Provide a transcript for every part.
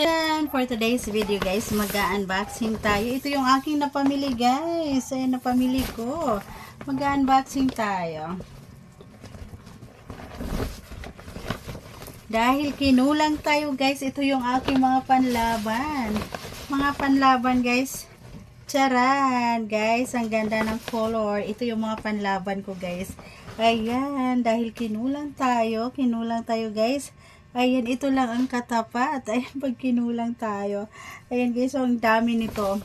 And for today's video guys, mag-unboxing tayo. Ito yung aking napamili guys. Ayan, napamili ko. Mag-unboxing tayo. Dahil kinulang tayo guys, ito yung aking mga panlaban. Mga panlaban guys. Charan guys, ang ganda ng color. Ito yung mga panlaban ko guys. Ayan, dahil kinulang tayo guys. Ayan, ito lang ang katapat. Ayan, pag kinulang tayo. Ayan guys, so ang dami nito.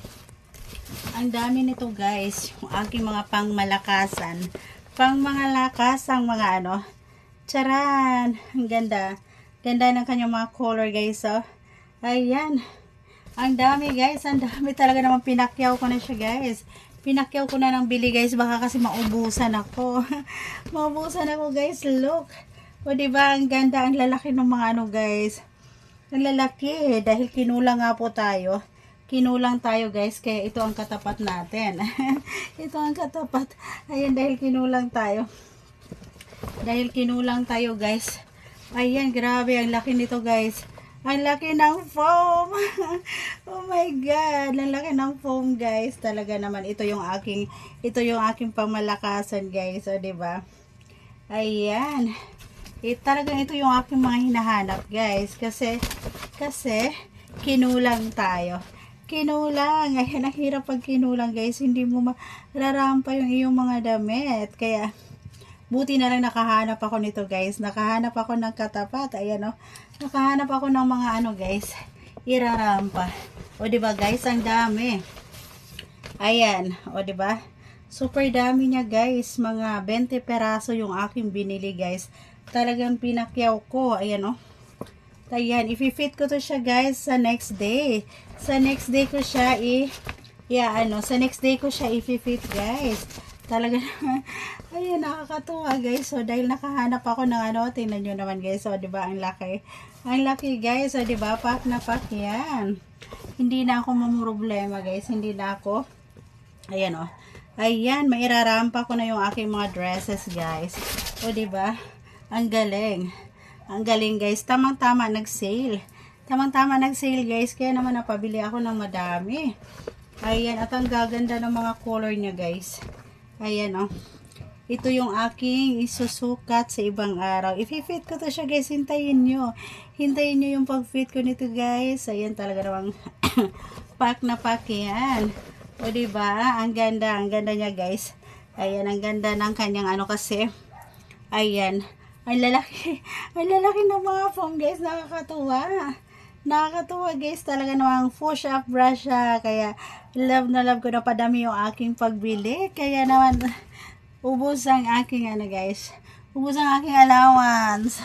Ang dami nito guys. Yung aking mga pangmalakasan. Pangmalakasang mga ano. Charan! Ang ganda. Ganda ng kanyang mga color guys. Oh. Ayan. Ang dami guys. Ang dami talaga naman. Pinakyaw ko na siya guys. Pinakyaw ko na ng bili guys. Baka kasi maubusan ako. Maubusan ako guys. Look. O diba, ang ganda, ang lalaki ng mga ano guys. Ang lalaki, dahil kinulang nga po tayo. Kinulang tayo guys, kaya ito ang katapat natin. Ito ang katapat. Ayan, dahil kinulang tayo. Dahil kinulang tayo guys. Ayan, grabe, ang laki nito guys. Ang laki ng foam. Oh my God, ang laki ng foam guys. Talaga naman, ito yung aking pamalakasan guys. O diba? Ayan. Talagang ito yung aking mga hinahanap guys, kasi kinulang tayo. Kinulang, ayan, ang hirap pag kinulang guys, hindi mo mararampa yung iyong mga damit. Kaya buti na lang nakahanap ako nito guys. Nakahanap ako ng katapat. Ayan o, nakahanap ako ng mga ano guys, irarampa. O diba guys, ang dami. Ayan, o diba, super dami niya guys. Mga 20 peraso yung aking binili guys. Talagang pinakyaw ko. Ayan o. Ayan. I-fit ko to siya guys sa next day. Sa next day ko siya sa next day ko siya i-fit guys. Talaga ayun, nakakatuwa guys. So, dahil nakahanap ako ng ano, tingnan nyo naman guys. So, diba, ang laki. Ang laki guys. So, diba, pack na pack yan. Hindi na ako mamroblema guys. Hindi na ako. Ayan o. Ayan, mairarampa ko na yung aking mga dresses guys. O, diba? Ang galing. Ang galing guys. Tamang-tama nag-sale. Tamang-tama nag-sale guys. Kaya naman napabili ako ng madami. Ayan. At ang gaganda ng mga color niya guys. Ayan o. Ito yung aking isusukat sa ibang araw. I-fit ko to siya guys. Hintayin nyo. Hintayin nyo yung pag-fit ko nito guys. Ayan talaga namang pack na pack yan. O diba? Ang ganda. Ang ganda niya guys. Ayan. Ang ganda ng kanyang ano kasi. Ayan. Ang lalaki ng mga foam guys, nakakatuwa. Nakakatuwa guys, talaga namang push up brush siya. Kaya love na love ko na padami yung aking pagbili. Kaya naman ubos ang aking ano guys, ubos ang aking allowance.